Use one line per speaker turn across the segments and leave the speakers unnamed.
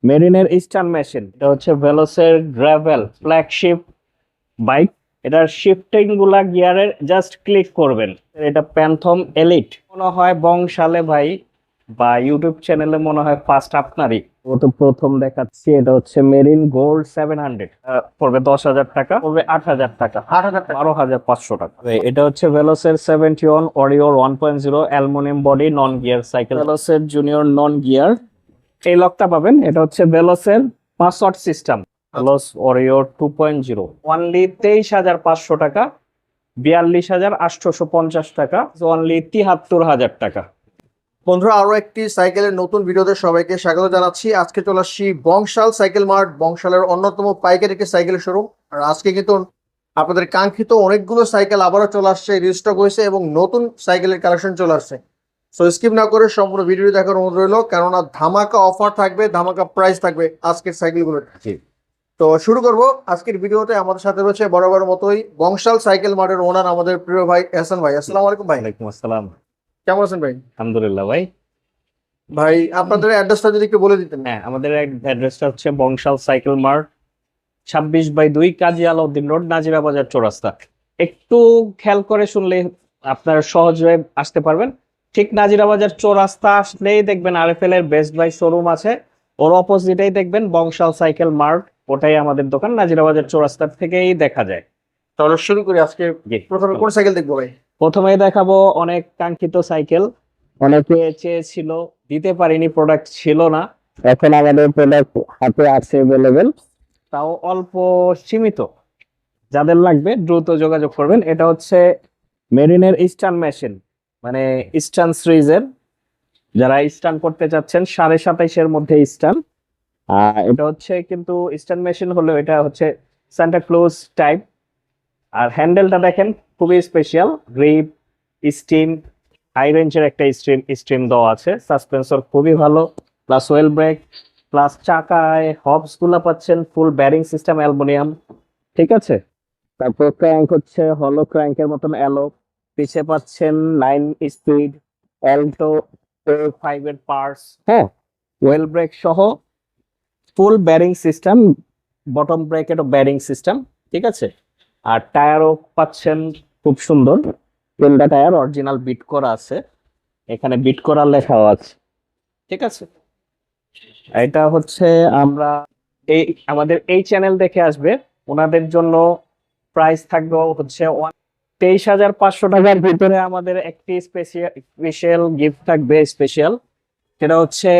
মেরিনের eastern machine, এটা হচ্ছে ভেলোসের gravel flagship bike. এটার শিফটিং গুলা গিয়ারের জাস্ট ক্লিক করবেন। এটা প্যান্থম এলিট মনে হয় বংশালে ভাই, বা ইউটিউব চ্যানেলে মনে হয় ফার্স্ট আপনারই। ও তো প্রথম দেখাচ্ছি। এটা হচ্ছে মেরিন গোল্ড 700, পড়বে 10,000 টাকা, পড়বে 8,000 টাকা, 12,500 টাকা। এটা হচ্ছে ভেলোসের 71 অরিওর 1.0 aluminium body non gear cycle, ভেলোসের জুনিয়র নন গিয়ার। এই লকটা পাবেন, এটা হচ্ছে ভেলোসের পাসওয়ার্ড সিস্টেম, ভেলোস অরিও 2.0, অনলি 23,500 টাকা, 42,850 টাকা, অনলি 73,000 টাকা।
বন্ধুরা, আরো একটি সাইকেলের নতুন ভিডিওতে সবাইকে স্বাগত জানাচ্ছি। আজকে চলে আসছি বংশাল সাইকেল মার্ট, বংশালের অন্যতম পাইকারি একটি সাইকেলের শোরুম। আর আজকে কিন্তু আপনাদের কাঙ্ক্ষিত অনেকগুলো সাইকেল আবারও চলে আসছে, রিস্টক হয়েছে এবং নতুন সাইকেলের কালেকশন চলে আসছে। সো স্কিপ না করে সম্পূর্ণ ভিডিও দেখার অনুরোধ রইল, কেননা ধামাকা অফার থাকবে, ধামাকা প্রাইস থাকবে আজকের সাইকেলগুলোর। তো শুরু করব আজকের ভিডিওতে। আমাদের সাথে রয়েছে বরাবর মতোই বংশাল সাইকেল মার্টের ওনার আমাদের প্রিয় ভাই এহসান ভাই। আসসালামু আলাইকুম ভাই।
ওয়ালাইকুম আসসালাম।
কেমন আছেন ভাই?
আলহামদুলিল্লাহ ভাই।
ভাই আপনাদের অ্যাড্রেসটা যদি একটু বলে দিতেন।
হ্যাঁ, আমাদের অ্যাড্রেসটা হচ্ছে বংশাল সাইকেল মার্ট, 26/2 কাজী আলাউদ্দিন রোড, নাজিরা বাজার চৌরাস্তা। একটু খেয়াল করে শুনলে আপনারা সহজে আসতে পারবেন। ঠিক নাজিরা বাজার চৌরাস্তা আসলেই দেখবেন আরএফএল এর বেস্ট বাই শোরুম আছে, ওর অপোজিটেই দেখবেন বংশাল সাইকেল মার্ট, ওটাই আমাদের দোকান। নাজিরা বাজার চৌরাস্তা থেকেই দেখা যায়।
তাহলে শুরু করি। আজকে প্রথমে কোন সাইকেল দেখবো ভাই?
প্রথমে দেখাবো অনেক কাঙ্ক্ষিত সাইকেল, অনেকে চেয়েছিল, দিতে পারিনি, প্রোডাক্ট ছিল না। এখন আমাদের প্রোডাক্ট হাতে আছে অ্যাভেলেবেল, তাও অল্প সীমিত। যাদের লাগবে দ্রুত যোগাযোগ করবেন। এটা হচ্ছে মেরিনের ইস্টার্ন মেশিন, মানে ইস্টার্ন সিরিজের। যারা ইস্টার্ন করতে চাচ্ছেন 27.5-এর মধ্যে ইস্টার্ন, এটা হচ্ছে কিন্তু ইস্টার্ন মেশিন হলেও এটা হচ্ছে সান্টা ক্লজ টাইপ। আর হ্যান্ডেলটা দেখেন খুবই স্পেশাল, গ্রিপ স্টিম, হাই রেঞ্জের একটা স্ট্রিম দেওয়া আছে। সাসপেন্সর খুবই ভালো, প্লাস ওয়েল ব্রেক, প্লাস চাকায় হবস গুলা পাচ্ছেন ফুল ব্যারিং সিস্টেম অ্যালুমিনিয়াম, ঠিক আছে। তারপর ক্র্যাঙ্ক হচ্ছে হলো ক্র্যাঙ্কের মতন অ্যালো, পিছে পাচ্ছেন 9 স্পিড অল্টো 5 এর পার্টস, হ্যাঁ, ওয়েল ব্রেক সহ ফুল ব্যারিং সিস্টেম, বটম ব্রেকেটও ব্যারিং সিস্টেম, ঠিক আছে। আর টায়ারও পাচ্ছেন খুব সুন্দর, 3টা টায়ার অরিজিনাল বিট করা আছে, এখানে বিট করা লেখাও আছে, ঠিক আছে। এটা হচ্ছে আমরা এই আমাদের এই চ্যানেল দেখে আসবে, ওনাদের জন্য প্রাইস থাকবে হচ্ছে 23,500 টাকার ভিতরে। আমাদের একটি স্পেশাল গিফট থাকবে, স্পেশাল, সেটা হচ্ছে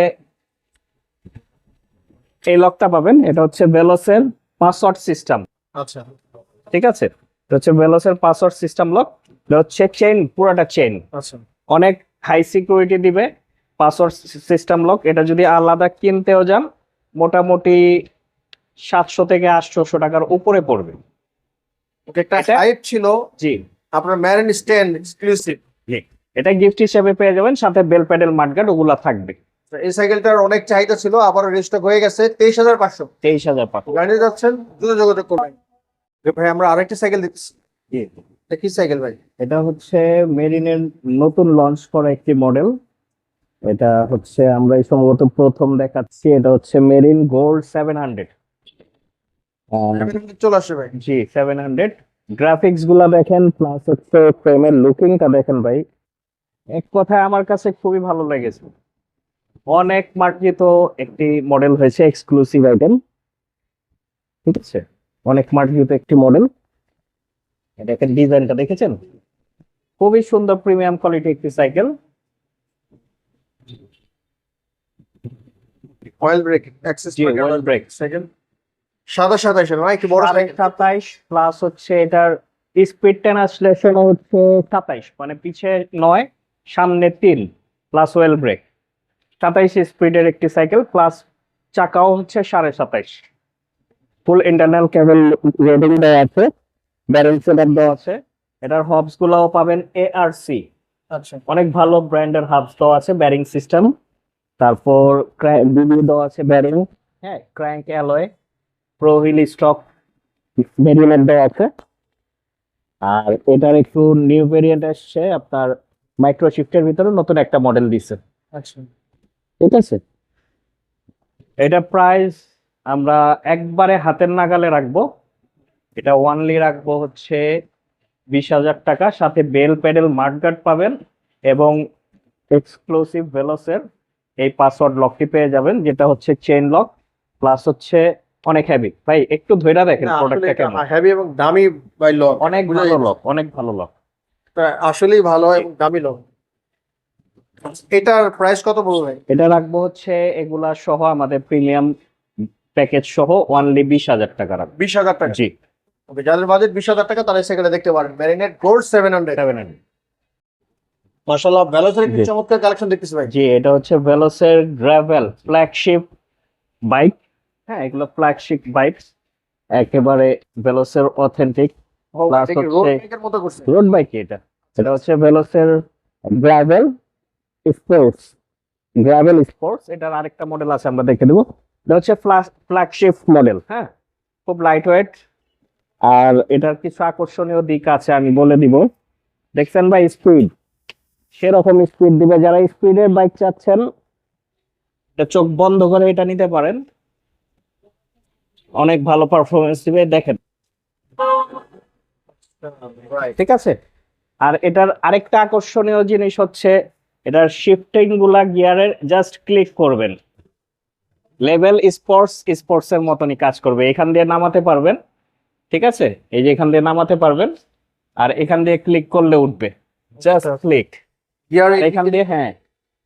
এই লকটা পাবেন। এটা হচ্ছে ভেলোসের পাসওয়ার্ড সিস্টেম,
আচ্ছা,
ঠিক আছে। এটা হচ্ছে ভেলোসের পাসওয়ার্ড সিস্টেম লক। এটা হচ্ছে চেইন, পুরাটা চেইন,
আচ্ছা।
অনেক হাই সিকিউরিটি দিবে পাসওয়ার্ড সিস্টেম লক। এটা যদি আলাদা কিনতেও যান মোটামুটি 700 থেকে 800 টাকার উপরে পড়বে।
ওকে, একটা হাইপ ছিল
জি
আপনার ম্যারিন স্ট্যান্ড এক্সক্লুসিভ।
জি, এটা গিফট হিসেবে পেয়ে যাবেন, সাথে বেল প্যাডেল মাডগার্ড ওগুলা থাকবে।
এই সাইকেলটার অনেক চাহিদা ছিল, আবার রিস্টক হয়ে গেছে। 23,500
23,500।
জানিয়ে যাচ্ছেন, দ্রুত যোগাযোগ করবেন। ভাই আমরা আরেকটা সাইকেল দেখছি।
জি,
এটা কি সাইকেল ভাই?
এটা হচ্ছে মেরিনের নতুন লঞ্চ করা একটি মডেল। এটা হচ্ছে আমরা এই সম্ভবত প্রথম দেখাচ্ছি। এটা হচ্ছে মেরিন গোল্ড 700।
চলে আসে ভাই।
জি 700, গ্রাফিক্স গুলা দেখেন, প্লাস হচ্ছে ফ্রেমের লুকিংটা দেখেন ভাই, এক কথায় আমার কাছে খুবই ভালো লেগেছে। অনেক মার্জিত একটি মডেল হয়েছে, এক্সক্লুসিভ আইটেম, ঠিক আছে। অনেক মার্জিত একটি মডেল। দেখেন ডিজাইনটা দেখেছেন, খুবই সুন্দর প্রিমিয়াম কোয়ালিটি একটি সাইকেল।
অয়েল ব্রেক অ্যাক্সেস
জি ওয়েল ব্রেক
সাইকেল, 27 এর একটু বড় সাইকেল।
27 প্লাস হচ্ছে এটার স্পিড ট্রান্সলেশন হচ্ছে 27, মানে পিছে 9 সামনে 3, প্লাস ওয়েল ব্রেক। 27 স্পিডের একটি সাইকেল, প্লাস চাকাও হচ্ছে 27.5, ফুল ইন্টারনাল কেবল রেডিং দেওয়া আছে, ব্যারেল সেটআপ দেওয়া আছে। এটার হবস গুলাও পাবেন ARC,
আচ্ছা।
অনেক ভালো ব্র্যান্ডের হাবস দেওয়া আছে, ব্যারিং সিস্টেম। তারপর বিবি দেওয়া আছে ব্যারিং, হ্যাঁ, crank alloy, pro wheel stock variant দেওয়া আছে। আর এটার একটু নিউ ভেরিয়েন্ট আসছে, আপনার মাইক্রো শিফটের ভিতরে নতুন একটা মডেল দিচ্ছে,
আচ্ছা,
ঠিক আছে। এটা প্রাইস আমরা একবারে হাতের নাগালে রাখবো। এটা ওয়ানলি রাখবো হচ্ছে 20,000 টাকা, সাথে বেল প্যাডেল মাঠগার্ড পাবেন এবং এক্সক্লুসিভ ভেলোসের এই পাসওয়ার্ড লকটি পেয়ে যাবেন, যেটা হচ্ছে চেইন লক প্লাস হচ্ছে অনেক হেভি। ভাই একটু ধইরা দেখেন প্রোডাক্টটা কেমন।
হেভি এবং দামি বাই লক,
অনেক ভালো লক, অনেক ভালো লক।
আসলেই ভালো এবং দামি লক। এটার প্রাইস কত পড়বে ভাই?
এটা রাখবো হচ্ছে এগুলা সহ আমাদের প্রিমিয়াম প্যাকেজ সহ ওয়ানলি 20,000 টাকা রাখবো।
20,000 টাকা।
জি,
ওকে, যাদের বাজেট 20,000 টাকা তারা সেখানে দেখতে পারেন ম্যারিনেট গোল্ড 700।
700।
মাশাআল্লাহ, ভেলোসের একটি
জি।
চমৎকার কালেকশন দেখতেছি ভাই।
জি, এটা হচ্ছে ভেলোসের গ্রাভেল ফ্ল্যাগশিপ বাইক। হ্যাঁ, এগুলো ফ্ল্যাগশিপ বাইক, একেবারে ভেলোসের অথেন্টিক প্লাস
এটা কি রোড
হচ্ছে
বাইকের মতো করছে?
Road bike. এটা হচ্ছে ভেলোসের গ্রাভেল স্পোর্টস। গ্রাভেল স্পোর্টস এটার আরেকটা মডেল আছে, আমরা দেখে দেবো। এটা হচ্ছে ফ্ল্যাগশিপ মডেল। হ্যাঁ, খুব লাইট ওয়েট। আর এটার কিছু আকর্ষণীয় দিক আছে, আমি বলে দিব। দেখছেন ভাই, স্পিড সেরকম স্পিড দিবে। যারা স্পিডের বাইক চাচ্ছেন, এটা চোখ বন্ধ করে এটা নিতে পারেন, অনেক ভালো পারফরমেন্স দিবে। দেখেন, ঠিক আছে। আর এটার আরেকটা আকর্ষণীয় জিনিস হচ্ছে এটার শিফটিং গুলা গিয়ারের জাস্ট ক্লিক করবেন, লেভেল স্পোর্টস এর মতনই কাজ করবে। এখান দিয়ে নামাতে পারবেন, ঠিক আছে, এই যে এখান দিয়ে নামাতে পারবেন, আর এখান দিয়ে ক্লিক করলে উঠবে, জাস্ট ক্লিক।
গিয়ার
এখান দিয়ে, হ্যাঁ,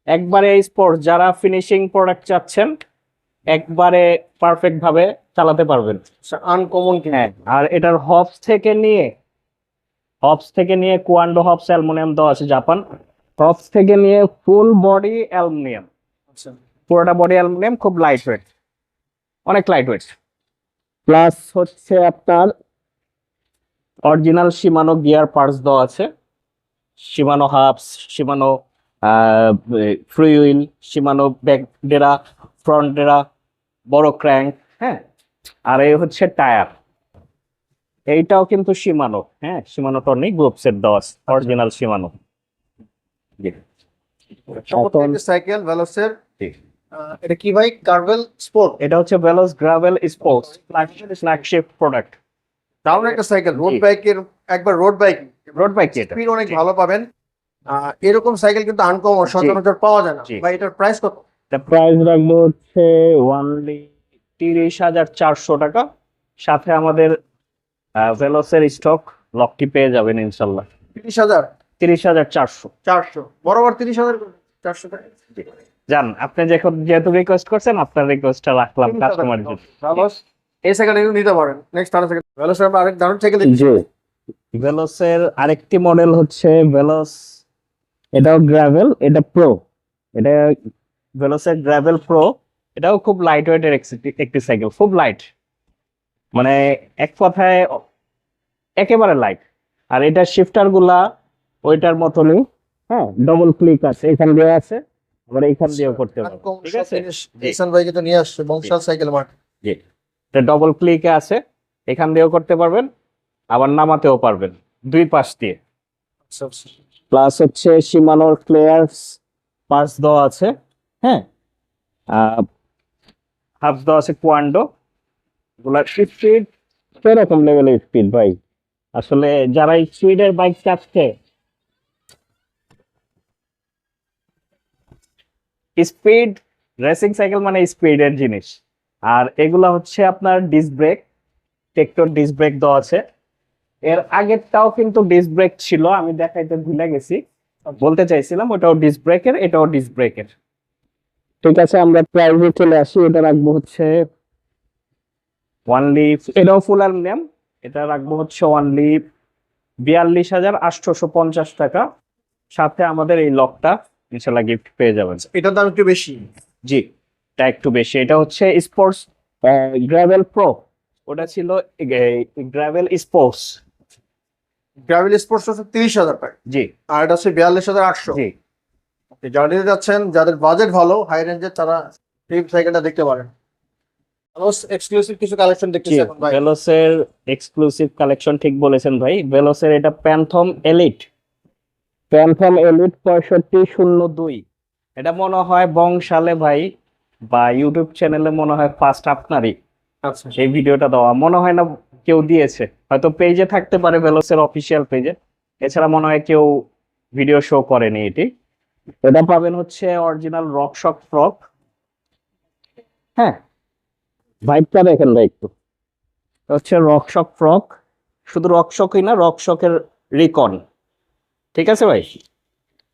একবারে স্পোর্টস যারা ফিনিশিং প্রোডাক্ট চাচ্ছেন একবারে পারফেক্ট ভাবে চালাতে পারবেন।
আনকমন কি?
হ্যাঁ, আর এটার হবস থেকে নিয়ে কুয়ান্ডো হবস অ্যালুমিনিয়াম দেওয়া আছে জাপান। হবস থেকে নিয়ে ফুল বডি অ্যালুমিনিয়াম,
আচ্ছা,
পুরোটা বডি অ্যালুমিনিয়াম, খুব লাইট ওয়েট, অনেক লাইট ওয়েট। প্লাস হচ্ছে আপনার অরিজিনাল শিমানো গিয়ার পার্টস দেওয়া আছে, Shimano hubs, Shimano free wheel, Shimano back ডেরা, ফ্রন্ট ডেরা, বড় ক্র্যাঙ্ক। হ্যাঁ, আর এই হচ্ছে টায়ার, এইটাও কিন্তু শিমানো। হ্যাঁ, শিমানো টর্নিক গ্রুপ সেট দেওয়া আছে, অরিজিনাল শিমানো। জি।
চমৎকার
এখন-
একটি সাইকেল ভেলোসের।
জি।
এটা কি ভাই? কার্ভেল স্পোর্ট।
এটা হচ্ছে ভেলোস গ্রাভেল স্পোর্টস ফ্ল্যাগশিপ প্রোডাক্ট।
দারুণ একটা সাইকেল, রোড
জি।
বাইকের একবার রোড বাইক।
রোড বাইক এটা।
স্পিড অনেক ভালো পাবেন। এরকম সাইকেল কিন্তু আনকমন, সচরাচর পাওয়া যায় না
জি।
ভাই। এটার প্রাইস কত?
এটা প্রাইস রাখবো হচ্ছে ওয়ানলি 30,400 টাকা, সাথে আমাদের ভেলোসের স্টক লকটি পেয়ে যাবেন ইনশাল্লাহ।
30,000?
30,400।
400 বরাবর 30,000 400 টাকা।
জান, আপনি যেহেতু রিকোয়েস্ট করছেন, আপনার রিকোয়েস্টটা রাখলাম কাস্টমারের জন্য।
ভেলোস এই সাইকেল নিতে পারেন। নেক্সট আরেক সাইকেল ভেলোসের আমরা আরেক দারুণ সাইকেল দেখছি।
জি, ভেলোসের আরেকটি মডেল হচ্ছে ভেলোস, এটাও গ্রাভেল, এটা প্রো। এটা ভেলোসের গ্রাভেল প্রো। এটাও খুব লাইট ওয়েটের একটি সাইকেল, খুব লাইট, মানে এক কথায় একেবারে লাইট। আর এটার শিফটার গুলা ওইটার মতনই। হ্যাঁ, ডবল ক্লিক আছে, এখান দিয়ে আছে, আবার এইখান দিয়েও করতে পারবেন,
আনকমন
ঠিক আছে। জি।
ইহসান ভাইকে তো নিয়ে আসছে বংশাল সাইকেল মার্ট।
জি, এটা ডবল ক্লিকে আছে, এখান দিয়েও করতে পারবেন, আবার নামাতেও পারবেন দুই পাশ দিয়ে।
আচ্ছা আচ্ছা।
প্লাস হচ্ছে শিমানোর প্লেয়ার্স পার্টস দেওয়া আছে। হ্যাঁ, হাফ দেওয়া আছে কুয়ান্ডো। এগুলার স্পিড সেরকম লেভেলের স্পিড ভাই, আসলে যারা স্পিডের বাইক চাচ্ছে, স্পিড রেসিং সাইকেল মানে স্পিডের জিনিস। আর এগুলা হচ্ছে আপনার ডিস্ক ব্রেক, টেকটোর ডিস্ক ব্রেক দেওয়া আছে। এর আগেরটাও কিন্তু ডিস্ক ব্রেক ছিল, আমি দেখাইতে ভুলে গেছি, বলতে চাইছিলাম ওটাও ডিস্ক ব্রেকের, এটাও ডিস্ক ব্রেকের। ঠিক আছে, আমরা প্রাইসে চলে আসি। এটা রাখবো হচ্ছে ওয়ানলি, এটাও ফুল অ্যালুমিনিয়াম, এটা রাখবো হচ্ছে ওয়ানলি 42,850 টাকা, সাথে আমাদের এই লকটা ইনশাল্লাহ গিফট পেয়ে যাবেন।
এটার দাম একটু বেশি।
জি, এটা একটু বেশি। এটা হচ্ছে স্পোর্টস গ্রাভেল প্রো, ওটা ছিল গ্রাভেল স্পোর্টস।
গ্রাভেল স্পোর্টস হচ্ছে 30,000 টাকা,
জি
আর এটা হচ্ছে 42,800।
জি।
যারা নিতে যাচ্ছেন, যাদের বাজেট ভালো, হাই রেঞ্জের, তারা এই সাইকেলটা দেখতে পারেন। এক্সক্লুসিভ কিছু কালেকশন দেখতেছি এখন ভাই।
ভেলোসের এক্সক্লুসিভ কালেকশন, ঠিক বলেছেন ভাই। ভেলোসের এটা প্যান্থম এলিট 6502। এটা মনে হয় বংশালে ভাই বা ইউটিউব চ্যানেলে মনে হয় ফার্স্ট আপনারই
আচ্ছা
এই ভিডিওটা দেওয়া, মনে হয় না কেউ দিয়েছে, হয়তো পেজে থাকতে পারে ভেলোসের অফিসিয়াল পেজে, এছাড়া মনে হয় কেউ ভিডিও শো করেনি এটি। এটা পাবেন হচ্ছে অরিজিনাল রকশক ফ্রক। হ্যাঁ, ভাইবটা দেখেন ভাই একটু, এটা হচ্ছে রকশক ফ্রক, শুধু রকশকই না, রকশকের রিকন, ঠিক আছে ভাই।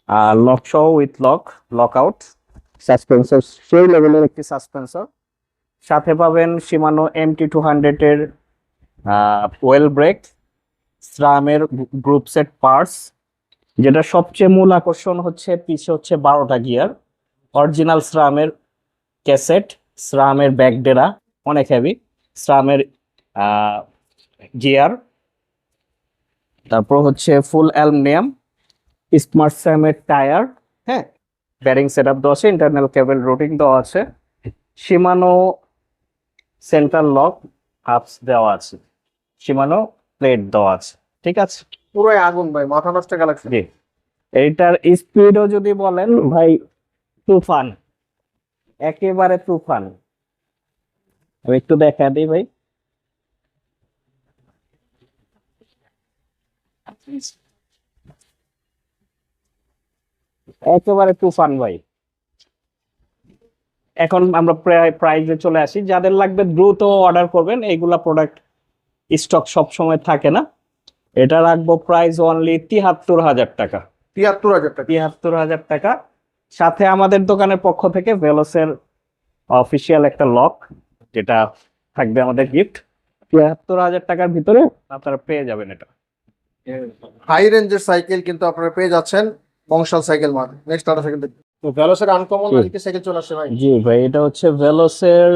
আর লক সহ উইথ লক আউট সাসপেন্সর, সেই লেভেলের একটি সাসপেন্সর। সাথে পাবেন শিমানো MT200 এর ওয়েল ব্রেক, SRAM-এর গ্রুপ সেট পার্টস, যেটা সবচেয়ে মূল আকর্ষণ হচ্ছে পিছে হচ্ছে 12টা গিয়ার, অরিজিনাল SRAM-এর ক্যাসেট, SRAM-এর ব্যাকডেরা অনেক হেভি, SRAM-এর গিয়ার, তারপর হচ্ছে ফুল অ্যালুমিনিয়াম স্মার্ট SRAM-এর টায়ার। হ্যাঁ, ব্যারিং সেট আপ দেওয়া আছে, ইন্টারনাল কেবল রুটিং দেওয়া আছে, শিমানো সেন্ট্রাল লক হাবস দেওয়া আছে, শিমানো প্লেট দেওয়া আছে, ঠিক আছে।
পুরোই আগুন ভাই, মাথা নষ্ট কালেকশন।
জি, এইটার স্পিডও যদি বলেন ভাই, তুফান, একেবারে তুফান। আমি একটু দেখা দিই ভাই, একেবারে তুফান ভাই। এখন আমরা প্রাইজে চলে আসি, যাদের লাগবে দ্রুত অর্ডার করবেন, এইগুলা প্রোডাক্ট স্টক সব সময় থাকে না। এটা রাখবো প্রাইস অনলি 73,000 টাকা।
73,000 টাকা।
73,000 টাকা। সাথে আমাদের দোকানের পক্ষ থেকে ভেলোসের অফিসিয়াল একটা লক, যেটা থাকবে আমাদের গিফট। 73,000 টাকার ভিতরে আপনারা পেয়ে যাবেন এটা।
হাই রেঞ্জের সাইকেল কিন্তু আপনারা পেয়ে যাচ্ছেন বংশাল সাইকেল মার্ট। নেক্সট আরেকটা সাইকেল দেখুন, তো ভেলোসের আনকমন আজকে সাইকেল চলে আসছে ভাই।
জি ভাই, এটা হচ্ছে ভেলোসের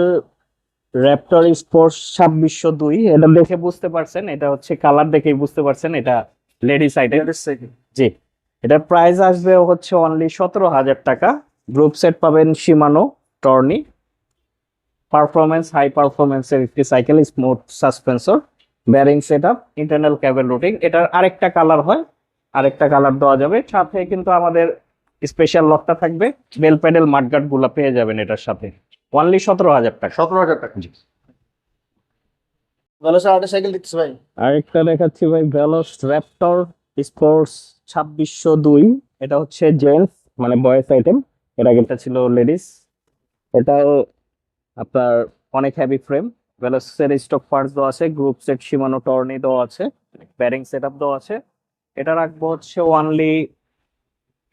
র্যাপটর স্পোর্টস 2602। এটা দেখে বুঝতে পারছেন, এটা হচ্ছে কালার দেখেই বুঝতে পারছেন এটা লেডিস আইটেম। জি, এটার প্রাইস আসবে হচ্ছে অনলি 17,000 টাকা। গ্রুপ সেট পাবেন শিমানো টর্নি, পারফরমেন্স হাই পারফরমেন্সের একটি cycle, smooth suspension, bearing set up, internal cable routing. এটার আরেকটা কালার হয়, আরেকটা কালার দেওয়া যাবে। সাথে কিন্তু আমাদের স্পেশাল লকটা থাকবে, বেল প্যাডেল মাঠগার্ড গুলা পেয়ে যাবেন এটার সাথে, অনলি 17,000 টাকা।
17,000 টাকা।
জি।
ভেলোসের আরেকটা সাইকেল দেখতেছি ভাই।
আরেকটা দেখাচ্ছি ভাই, ভেলোস র্যাপটর স্পোর্টস 2602। এটা হচ্ছে জেন্টস মানে বয়েজ আইটেম, এর আগেরটা ছিল লেডিস। এটাও আপনার অনেক হেভি ফ্রেম, ভেলোসের স্টক পার্টস দেওয়া আছে, গ্রুপ সেট শিমানো টর্নি দেওয়া আছে, ব্যারিং সেট আপ দেওয়া আছে। এটা রাখবো হচ্ছে অনলি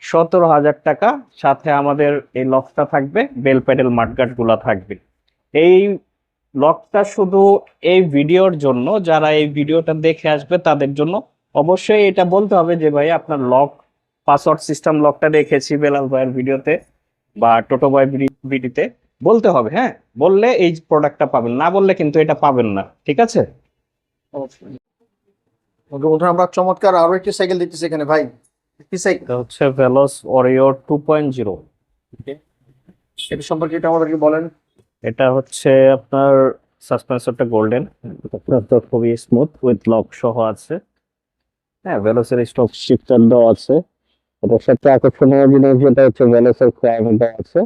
17,000 টাকা। সাথে আমাদের এই লকটা থাকবে, বেল প্যাডেল মাঠগার্ড গুলা থাকবে। এই লকটা শুধু এই ভিডিওর জন্য, যারা এই ভিডিওটা দেখে আসবে তাদের জন্য। অবশ্যই এটা বলতে হবে যে ভাই আপনার লক পাসওয়ার্ড সিস্টেম লকটা দেখেছি বেলাল ভাইয়ের ভিডিওতে বা টোটো ভাই ভিডিওতে, বলতে হবে। হ্যাঁ, বললে এই প্রোডাক্টটা পাবেন, না বললে কিন্তু এটা পাবেন না, ঠিক আছে।
ওকে বন্ধুরা, আমরা চমৎকার আরো একটি সাইকেল দেখতেছি এখানে ভাই। কি সাইকেল?
এটা হচ্ছে ভেলোস ওরিও 2.0।
এটা সম্পর্কে এটা আমাদেরকে বলেন।
এটা হচ্ছে আপনার সাসপেন্সরটা গোল্ডেন, খুবই স্মুথ উইথ লক সহ আছে। হ্যাঁ, ভেলোসের স্টক শিফটার দেওয়া আছে। এটার সাথে আকর্ষণীয় জিনিস যেটা হচ্ছে ভেলোসের ক্র্যাঙ্ক দেওয়া আছে,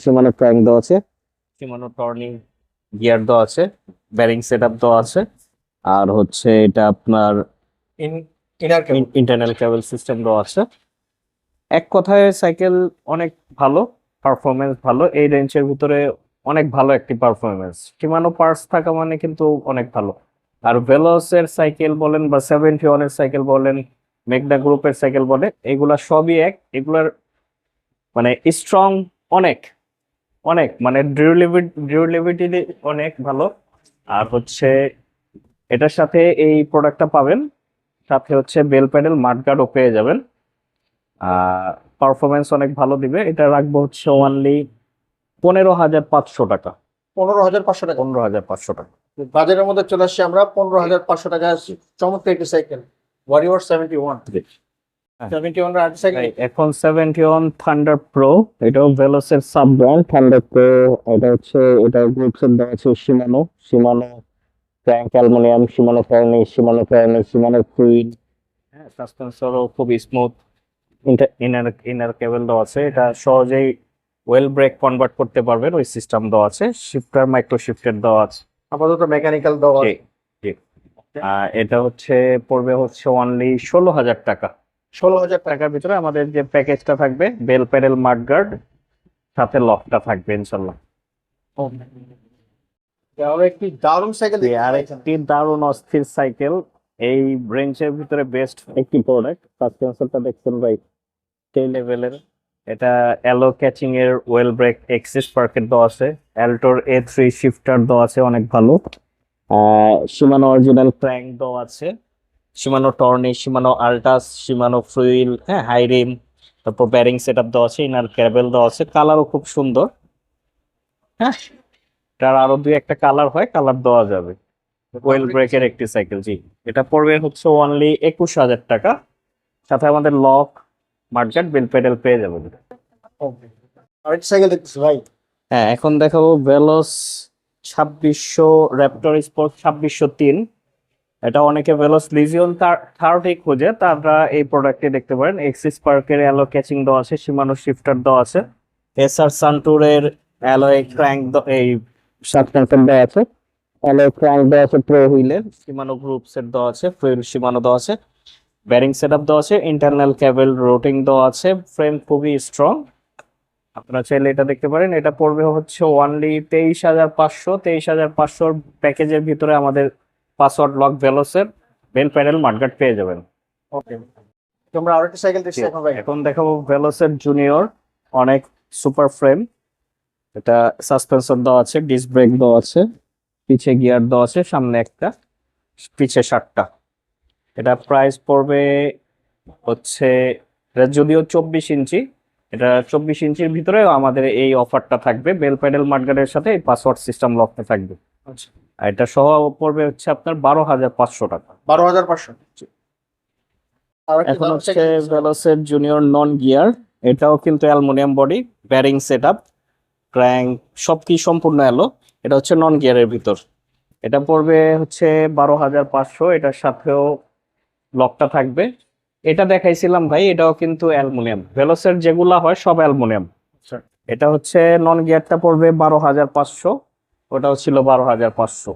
শিমানো ক্র্যাঙ্ক দেওয়া আছে, শিমানো টর্নিং গিয়ার দেওয়া আছে, ব্যারিং সেট আপ দেওয়া আছে। আর হচ্ছে এটা আপনার
ইনার কেবল।
ইন্টারনাল কেবল সিস্টেম দেওয়া আছে। এক কথায় সাইকেল অনেক ভালো, পারফরমেন্স ভালো, এই রেঞ্জের ভিতরে অনেক ভালো একটি পারফরমেন্স। শিমানো পার্টস থাকা মানে কিন্তু অনেক ভালো। আর ভেলোসের সাইকেল বলেন বা 71 এর সাইকেল বলেন, মেগনা গ্রুপের সাইকেল বলে, এগুলা সবই এক, এগুলার মানে স্ট্রং অনেক অনেক, মানে ডিউরেবিলিটি অনেক ভালো। আর হচ্ছে এটার সাথে এই প্রোডাক্টটা পাবেন, সাথে হচ্ছে বেল প্যাডেল মাঠগার্ডও পেয়ে যাবেন। পারফরমেন্স অনেক ভালো দিবে। এটা রাখবো হচ্ছে অনলি 15,500 টাকা।
15,500 টাকা।
15,500 টাকা।
বাজারের মধ্যে চলে আসছি আমরা 15,500 টাকা। চমৎকার একটি সাইকেল, ওয়ারিয়র 71। 71 এর আরেকটি সাইকেল।
এখন 71 থান্ডার প্রো, এটাও ভেলোসের সাব ব্র্যান্ড থান্ডার প্রো। এটা হচ্ছে, এটা গ্রুপ সেট দেওয়া আছে শিমানো ক্র্যাঙ্ক অ্যালুমিনিয়াম, শিমানো টর্নি, শিমানো ফ্লুইড। হ্যাঁ, সাসপেন্সরও খুব স্মুথ, ইনার কেবল দেওয়া আছে। এটা সহজেই ওয়েল ব্রেক কনভার্ট করতে পারবেন, ওই সিস্টেম দেওয়া আছে। শিফটার মাইক্রো শিফটার দেওয়া আছে।
আপাতত মেকানিক্যাল দেওয়া
জি, জি। এটা পড়বে হচ্ছে অনলি 16,000 টাকা।
16,000 টাকা।
টাকার ভিতরে আমাদের যে প্যাকেজটা থাকবে, বেল প্যাডেল মাডগার্ড, সাথে লকটা থাকবে ইনশাল্লাহ।
আরো একটি দারুণ সাইকেল
আর একটি দারুণ অস্থির সাইকেল, এই রেঞ্জের ভিতরে বেস্ট একটি প্রোডাক্ট। সাসপেনশনটা দেখছেন ভাই, সেই লেভেলের। এটা অ্যালো ক্যাচিং এর ওয়েল ব্রেক এক্সিস পার্কেট দেওয়া আছে, অ্যাল্টোর A3 শিফটার দেওয়া আছে, অনেক ভালো। শিমানো অরিজিনাল ক্র্যাঙ্ক দেওয়া আছে, শিমানো টর্নি, শিমানো আল্টাস, শিমানো ফ্রুইল, হ্যাঁ, হাই রিম। তারপর ব্যারিং সেট আপ দেওয়া আছে, ইনার ক্যাবেল দেওয়া আছে, কালারও খুব সুন্দর। হ্যাঁ, তার আরো দুই একটা কালার হয়, কালার দেওয়া যাবে। ওয়েল ব্রেকের একটি সাইকেল, জি। এটা পড়বে হচ্ছে অনলি 21,000 টাকা, সাথে আমাদের লক, মাডগার্ড, বেল প্যাডেল পেয়ে যাবেন।
আরেকটি সাইকেল দেখতেছি ভাই।
হ্যাঁ, এখন দেখাবো ভেলোস 2600 র্যাপটর স্পোর্ট 2603। এটা অনেকে ভেলোস লিজিয়ন 30 খোঁজে, তারা এই প্রোডাক্টটি দেখতে পারেন। এক্সিস পার্কের অ্যালো ক্যাচিং দেওয়া আছে, শিমানো শিফটার দেওয়া আছে, এসআর সানটুরের অ্যালয় ক্র্যাঙ্ক, এই সাসপেনশন দেওয়া আছে, অ্যালয় ক্র্যাঙ্ক দেওয়া আছে প্রো হুইলের, শিমানো গ্রুপ সেট দেওয়া আছে, ফুয়েল শিমানো দেওয়া আছে, ব্যারিং সেট আপ দেওয়া আছে, ইন্টারনাল ক্যাবেল রোটিং দেওয়া আছে, ফ্রেম খুবই স্ট্রং। আপনারা চাইলে এটা দেখতে পারেন। এটা পড়বে হচ্ছে অনলি 23,500। 23,500 প্যাকেজের ভিতরে আমাদের পাসওয়ার্ড লক ভেলোসের বেল প্যাডেল মাডগার্ড পেয়ে যাবেন।
ওকে, তোমরা আরেকটি সাইকেল দেখছি এখন ভাই।
এখন দেখাবো ভেলোসের জুনিয়র, অনেক সুপার ফ্রেম। এটা সাসপেনশন দেওয়া আছে, ডিস্ক ব্রেক দেওয়া আছে, পিছে গিয়ার দেওয়া আছে, সামনে একটা, পিছে 7টা। এটা প্রাইস পড়বে হচ্ছে, এটা যদিও 24 ইঞ্চি, এটা 24 ইঞ্চির ভিতরে আমাদের এই অফারটা থাকবে, বেল প্যাডেল মাডগার্ডের সাথে এই পাসওয়ার্ড সিস্টেম লকটা থাকবে।
আচ্ছা,
আর এটা সহ পড়বে হচ্ছে আপনার 12,500 টাকা।
12,500।
এখন হচ্ছে ভেলোসের জুনিয়র নন গিয়ার, এটাও কিন্তু aluminium body, bearing set up, crank সব কি সম্পূর্ণ এলো। এটা হচ্ছে নন গিয়ারের ভিতর। এটা পড়বে হচ্ছে 12,500। এটার সাথেও লকটা থাকবে। এটা দেখাইছিলাম ভাই, এটাও কিন্তু অ্যালুমিনিয়াম, ভেলোসের যেগুলা হয় সব অ্যালুমিনিয়াম।
আচ্ছা,
এটা হচ্ছে নন গিয়ারটা পড়বে 12,500, ওটাও ছিল 12,500।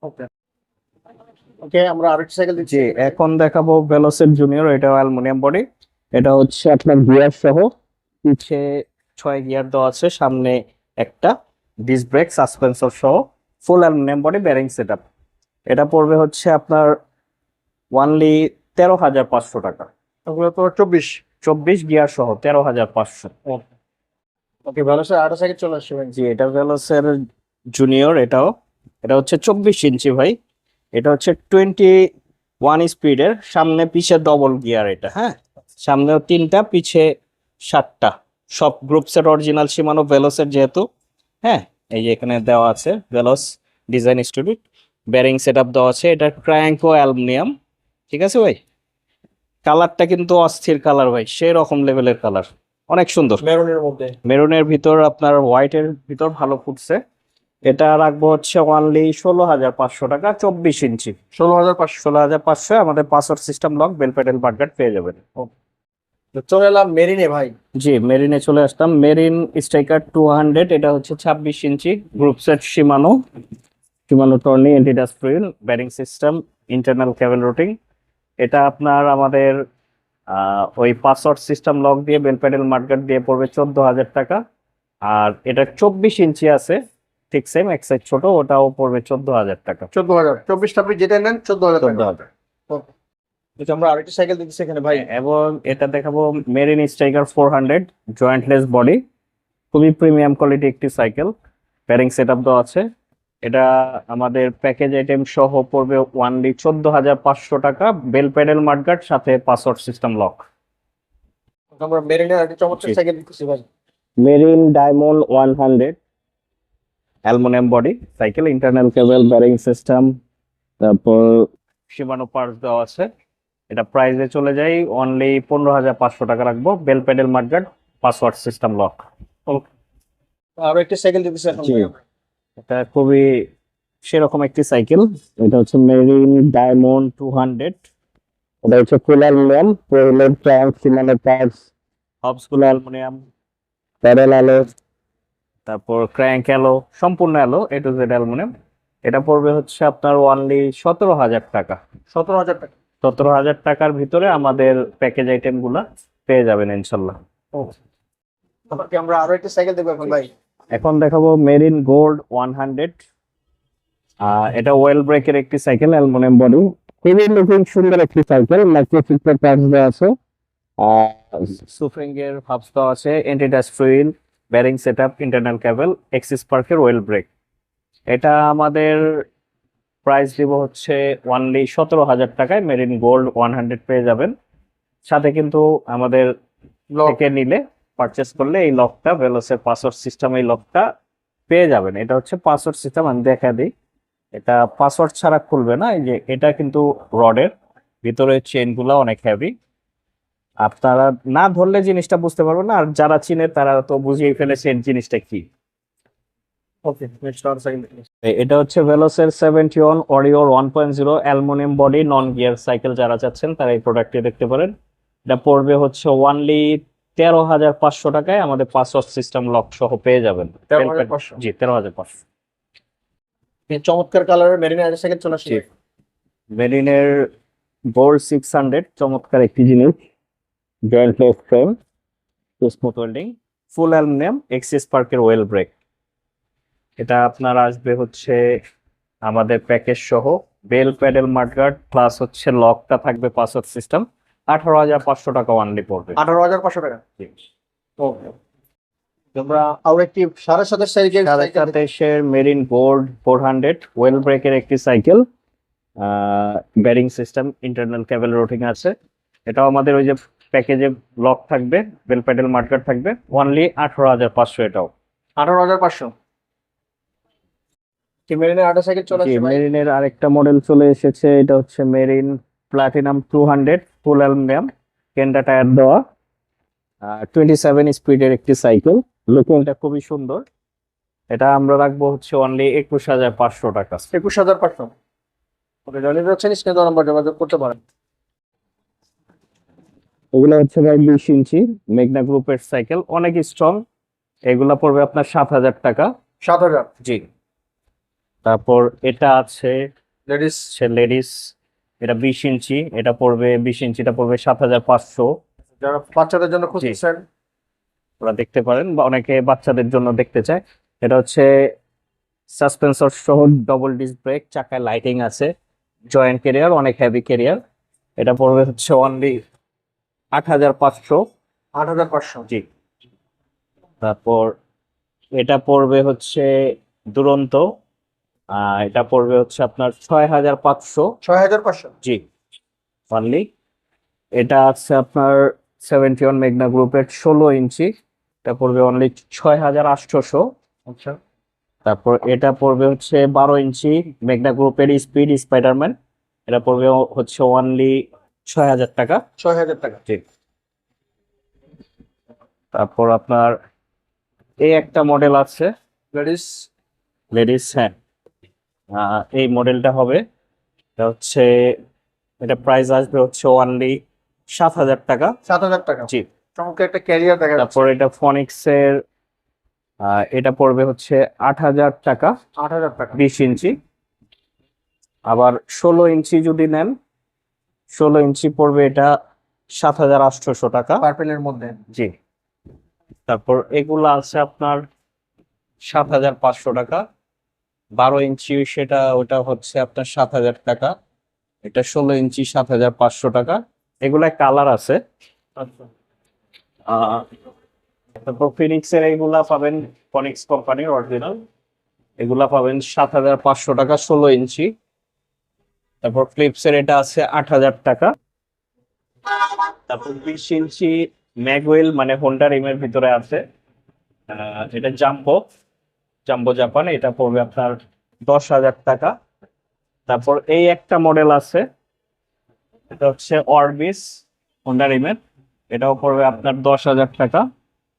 ওকে ওকে, আমরা আরেকটি সাইকেল দেখছি।
জি, এখন দেখাবো ভেলোসের জুনিয়র, এটাও অ্যালুমিনিয়াম বডি। এটা হচ্ছে আপনার গিয়ার সহ, পিছে 6 গিয়ার দেওয়া আছে, সামনে একটা, ডিস্ক ব্রেক, সাসপেন্সর সহ, ফুল aluminium body, bearing set up. এটা পড়বে হচ্ছে আপনার অনলি 13,500 টাকা।
ওগুলো তো 24।
24 গিয়ার সহ 13,500।
ওকে, ভালো স্যার, আরেকটা সাইকেল চলে আসছে ভাই।
জি, এটা ভেলোসের জুনিয়র, এটা হচ্ছে 24 ইঞ্চি ভাই। এটা হচ্ছে 21 স্পিডের, সামনে পিছে ডবল গিয়ার এটা, হ্যাঁ, সামনেও 3টা, পিছে 7টা, সব গ্রুপ সেট অরিজিনাল শিমানো ভেলোসের যেহেতু। হ্যাঁ, এই যে এখানে দেওয়া আছে ভেলোস design studio, bearing set up দেওয়া আছে। এটা ক্র্যাঙ্ক ও অ্যালুমিনিয়াম, ঠিক আছে ভাই। কালারটা কিন্তু অস্থির কালার ভাই, সেই রকম লেভেলের কালার, অনেক সুন্দর।
মেরুনের মধ্যে।
মেরুনের ভিতর আপনার হোয়াইটের ভিতর ভালো ফুটছে। এটা রাখবো হচ্ছে অনলি 16,500 টাকা, 24 ইঞ্চি।
16,500।
16,500 আমাদের password system lock, bell pedal mudguard পেয়ে যাবেন।
তো চলে এলাম মেরিনে ভাই।
জি, মেরিনে চলে আসলাম। মেরিন স্ট্রাইকার 200, এটা হচ্ছে 26 inch, group set Shimano, Shimano Tourney, anti dust ফ্রিল, bearing system, internal cable routing. এটা আপনার আমাদের ওই পাসওয়ার্ড সিস্টেম লক দিয়ে বেল প্যাডেল মাডগার্ড দিয়ে পড়বে 14,000 টাকা। আর এটা 24 ইঞ্চি আছে, ঠিক সেম, এক সাইজ ছোট, ওটাও পড়বে 14,000 টাকা।
14,000। 24টা আপনি যেটা নেন 14,000 টাকা।
14,000।
তো আমরা আরেকটি সাইকেল দেখছি এখানে ভাই।
এবং এটা দেখাবো মেরিন স্ট্রাইকার 400, জয়েন্টলেস বডি, খুবই প্রিমিয়াম কোয়ালিটি একটি সাইকেল, ব্যারিং সেট আপ দেওয়া আছে। এটা আমাদের প্যাকেজ আইটেম সহ পড়বে অনলি 14,500 টাকা, বেল প্যাডেল মাডগার্ড সাথে পাসওয়ার্ড সিস্টেম লক।
আমরা মেরিনের আরেকটি চমৎকার
জি।
সাইকেল দেখছি ভাই।
Marine Diamond 100, aluminium body cycle, internal cable, bearing system, তারপর শিমানো পার্টস দেওয়া আছে। এটা প্রাইসে চলে যাই অনলি 15,500 টাকা রাখবো, bell pedal mudguard, password system lock.
আরো একটি সাইকেল দেখছি এখন
জি।
ভাই।
এটা খুবই সেরকম একটি সাইকেল। এটা হচ্ছে মেরিন ডায়মন্ড 200। এটা হচ্ছে ফুল অ্যালুমিনিয়াম, প্রোলেট ট্রাঙ্ক, শিমানো পার্টস, হবস গুলো অ্যালুমিনিয়াম, প্যাডেল আলো, তারপর ক্র্যাঙ্ক অ্যালো, সম্পূর্ণ alloy, A to Z aluminium. এটা পড়বে হচ্ছে আপনার অনলি 17,000 টাকা।
17,000 টাকা।
17,000 টাকার ভিতরে আমাদের প্যাকেজ আইটেম গুলা পেয়ে যাবেন ইনশাল্লাহ।
তারপর কি আমরা আরো একটি সাইকেল দেখবো এখন ভাই?
এখন দেখাবো মেরিন গোল্ড 100। এটা ওয়েল ব্রেকের একটি cycle, aluminium body, heavy looking সুন্দর একটি সাইকেল। মাইক্রোফিক্সের পার্টস দেওয়া আছে, সুফ্রিং এর হাবস দেওয়া আছে, anti dust wheel, bearing setup, internal cable, এক্সিস পার্কের ওয়েল ব্রেক। এটা আমাদের প্রাইস দিব হচ্ছে অনলি 17,000 টাকায়। মেরিন গোল্ড 100 পেয়ে যাবেন। সাথে কিন্তু আমাদের থেকে নিলে, পারচেস করলে এই লকটা, ভেলোসের পাসওয়ার্ড সিস্টেম, এই লকটা পেয়ে যাবেন। এটা হচ্ছে পাসওয়ার্ড সিস্টেম, আমি দেখা দিই। এটা পাসওয়ার্ড ছাড়া খুলবে না। এই যে এটা কিন্তু রডের ভিতরে চেন গুলা অনেক হেভি, আপনারা না ধরলে জিনিসটা বুঝতে পারবেন না, আর যারা চিনে তারা তো বুঝিয়ে ফেলেছেন জিনিসটা কি।
ওকে, নেক্সট আর সাইকেল দেখি।
এটা হচ্ছে ভেলোসের 71 অরিওর 1.0 aluminium body non gear cycle. যারা চাচ্ছেন তারা এই প্রোডাক্টটি দেখতে পারেন। এটা পড়বে হচ্ছে অনলি 13,500 টাকায়। আমাদের পাসওয়ার্ড সিস্টেম লক সহ পেয়ে যাবেন।
13,500?
জি, 13,500।
এই চমৎকার কালারের মেরিন আরেকটা সাইকেল চলে আসছে।
জি। মেরিনের গোল্ড 600, চমৎকার একটি জিনিস। Joint less frame, smooth welding, ফুল অ্যালুমিনিয়াম, এক্সিস পার্কের ওয়েল ব্রেক। এটা আপনার আসবে হচ্ছে আমাদের প্যাকেজ সহ, বেল প্যাডেল মাডগার্ড প্লাস হচ্ছে লকটা থাকবে, পাসওয়ার্ড সিস্টেম। 18,500 টাকা ওয়ানলি পড়বে।
18,500 টাকা। ওকে, আমরা আরো একটি 7.5 সাইকেল
মেরিন গোল্ড 400 ওয়েল ব্রেকের একটি cycle, bearing system, internal cable রুটিং আছে। এটাও আমাদের ওই যে প্যাকেজে লক থাকবে, বেল প্যাডেল মাডগার্ড থাকবে, অনলি 18,500 এটাও।
18,500। কি মেরিনের আরেকটা সাইকেল চলে
জি,
আসছে ভাই?
মেরিনের আরেকটা মডেল চলে এসেছে। এটা হচ্ছে Marine platinum 200 full aluminium, Kenda tyre দেওয়া, 27 স্পিডের একটি সাইকেল। লুকিংটা খুবই সুন্দর। এটা আমরা রাখবো হচ্ছে অনলি 21,500 টাকা।
21,500। ওকে, জানিয়ে যাচ্ছেন, স্ক্রিনে নাম্বার যোগাযোগ করতে পারেন।
এগুলো হচ্ছে ভাই 20 ইঞ্চি মেঘনা গ্রুপের সাইকেল, অনেক স্ট্রং। এগুলা পড়বে আপনার 7,000 টাকা।
7,000।
জি। তারপর এটা আছে
লেডিস।
লেডিস, এটা 20 ইঞ্চি, এটা পড়বে 20 ইঞ্চিটা পড়বে 7,500।
যারা বাচ্চাদের জন্য খুঁজছেন
ওরা দেখতে পারেন, বা অনেকে বাচ্চাদের জন্য দেখতে চায়। এটা হচ্ছে সাসপেন্সর সহ ডবল ডিস্ক ব্রেক, চাকায় লাইটিং আছে, জয়েন্ট ক্যারিয়ার, অনেক হেভি ক্যারিয়ার। এটা পড়বে হচ্ছে অনলি 8,500।
8,500।
জি। তারপর এটা পড়বে হচ্ছে দুরন্ত, এটা পড়বে হচ্ছে আপনার 6,500।
6,500।
জি, অনলি। এটা আছে আপনার 71 মেঘনা গ্রুপের 16 ইঞ্চি, এটা পড়বে অনলি 6,800।
আচ্ছা।
তারপর এটা পড়বে হচ্ছে 12 ইঞ্চি মেঘনা গ্রুপের স্পিড স্পাইডারম্যান, এটা পড়বে হচ্ছে অনলি 6,000 টাকা।
6,000 টাকা।
জি। তারপর আপনার এই একটা মডেল আছে
লেডিস।
লেডিস, হ্যাঁ, এই মডেলটা হবে, এটা হচ্ছে, এটা প্রাইস আসবে হচ্ছে অনলি 7,000 টাকা।
7,000 টাকা।
জি।
চমৎকার একটা ক্যারিয়ার দেখা যাচ্ছে।
তারপর এটা ফনিক্স এর, এটা পড়বে হচ্ছে 8,000 টাকা।
8,000 টাকা।
20 ইঞ্চি। আবার 16 ইঞ্চি যদি নেন, 16 ইঞ্চি পড়বে এটা 7,800 টাকা।
পার্পেলের মধ্যে।
জি। তারপর এগুলা আছে আপনার 7,500 টাকা। 12 ইঞ্চি সেটা, ওটা হচ্ছে আপনার 7,000 টাকা। এটা 16 ইঞ্চি 7,500 টাকা। এগুলা কালার আছে। তারপর ফিনিক্স এর এগুলা পাবেন, ফনিক্স কোম্পানির অরিজিনাল, এগুলা পাবেন 7,500 টাকা 16 ইঞ্চি। তারপর ফ্লিপস এর এটা আছে 8,000 টাকা। তারপর 20 ইঞ্চি ম্যাগুয়েল, মানে হোন্ডা রিমের ভিতরে আছে, এটা জাম্বো, জাম্বো জাপান, এটা পড়বে আপনার 10,000 টাকা। তারপর এই একটা মডেল আছে, এটা হচ্ছে অরবিস হোন্ডা রিমের, এটাও পড়বে আপনার 10,000 টাকা।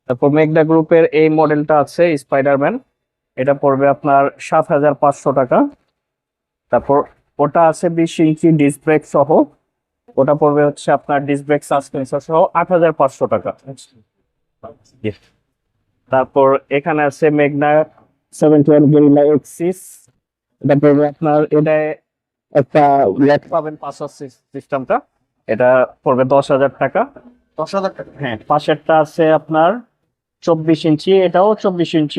তারপর মেঘনা গ্রুপের এই মডেলটা আছে স্পাইডারম্যান, এটা পড়বে আপনার 7,500 টাকা। তারপর ওটা আছে 20 ইঞ্চি ডিস্ক ব্রেক সহ, ওটা পড়বে হচ্ছে আপনার ডিস্ক ব্রেক সাসপেন্সর সহ 8,500 টাকা। তারপর এখানে আছে মেঘনা 71 গরিলা এক্সিস। এটা পড়বে আপনার, এটা একটা ল্যাপ পাবেন পাঁচশো সিস্টেমটা, এটা পড়বে 10,000 টাকা।
10,000 টাকা।
হ্যাঁ, পাশেরটা আছে আপনার 24 ইঞ্চি, এটাও 24 ইঞ্চি,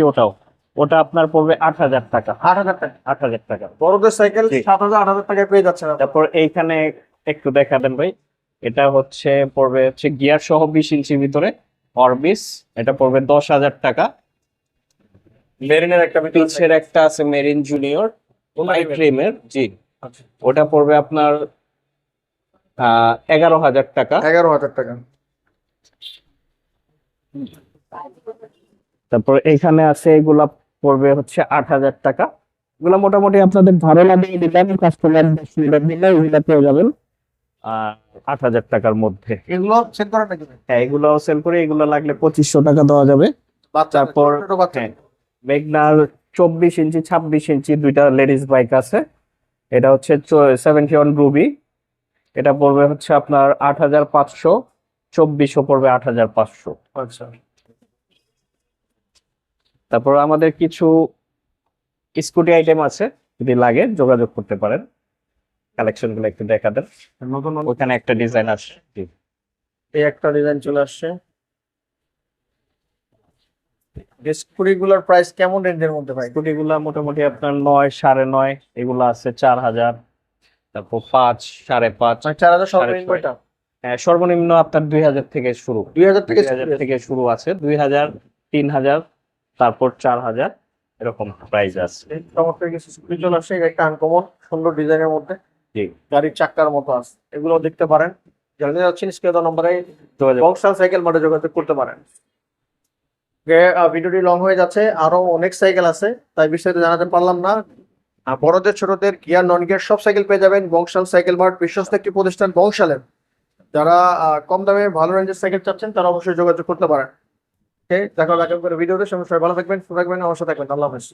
ওটা আপনার পড়বে 8,000 টাকা।
8,000 টাকা।
8,000 টাকা।
বড়দের সাইকেল
জি।
7,000 8,000 টাকায় পেয়ে যাচ্ছেন আপনারা।
তারপর এইখানে একটু দেখা দেন ভাই, এটা পড়বে গিয়ার সহ 20 ইঞ্চির ভিতরে অরবিস, এটা পড়বে 10,000 টাকা।
মেরিনের একটা
পিচের একটা আছে মেরিন জুনিয়র
Prime এর?
ট্রিমের, জি,
আচ্ছা,
ওটা পড়বে আপনার 11,000 টাকা।
11,000 টাকা।
তারপর এখানে আছে এগুলা পড়বে 8,000 টাকা। এগুলা মোটামুটি আপনাদের ধারণা দিয়ে দিলাম, কাস্টমার দিলে এগুলা পেয়ে যাবেন 8,000 টাকার মধ্যে।
এগুলো সেল করেন নাকি ভাই?
হ্যাঁ, এগুলো সেল করে, এগুলো লাগলে 2,500 টাকা দেওয়া যাবে।
বাচ্চা,
তারপর
ছোট ছোট বাচ্চা।
হ্যাঁ, মেঘনার 24 ইঞ্চি 26 ইঞ্চি দুইটা লেডিস বাইক আছে। এটা 71 রুবি, এটা পড়বে আপনার 8,500, 2400 পড়বে 8,500।
আচ্ছা,
তারপর আমাদের কিছু স্কুটি আইটেম আছে, যদি লাগে যোগাযোগ করতে পারেন। কালেকশন গুলো একটু দেখা দেন।
নতুন নতুন
ওখানে একটা ডিজাইন আছে, জি।
এই একটা ডিজাইন চলে আসছে। স্কুটি গুলোর প্রাইস কেমন রেঞ্জের মধ্যে ভাই?
স্কুটি গুলা মোটামুটি আপনার 9, 9.5, এগুলো আছে 4,000, তারপর 5, 5.5।
4,000 সর্বনিম্ন
6,500।
এটা?
হ্যাঁ, সর্বনিম্ন আপনার 2,000 থেকে শুরু।
2,000 থেকে
2,000 থেকে শুরু আছে, 2,000, 3,000, তারপর 4,000, এরকম প্রাইস আছে।
এই চমৎকার কিছু স্কুটি চলে আসছে, এটা একটা আনকমন সুন্দর ডিজাইনের মধ্যে,
জি,
গাড়ির চাক্কার মতো আছে। এগুলো দেখতে পারেন, জানিয়ে যাচ্ছেন স্ক্রিনে দেওয়া নম্বরে
যোগাযোগ।
বংশাল সাইকেল মার্টে যোগাযোগ করতে পারেন। ভিডিওটি লং হয়ে যাচ্ছে, আরো অনেক সাইকেল আছে, তাই বিস্তারিত জানাতে পারলাম না। বড়দের ছোটদের গিয়ার নন গিয়ার সব সাইকেল পেয়ে যাবেন বংশাল সাইকেল মার্ট, বিশ্বস্ত একটি প্রতিষ্ঠান বংশালের। যারা কম দামে ভালো রেঞ্জের সাইকেল চাচ্ছেন তারা অবশ্যই যোগাযোগ করতে পারেন। ওকে, দেখা হবে ভিডিওতে। সবাই ভালো থাকবেন, সুস্থ থাকবেন, অবশ্যই থাকবেন। আল্লাহ হাফেজ।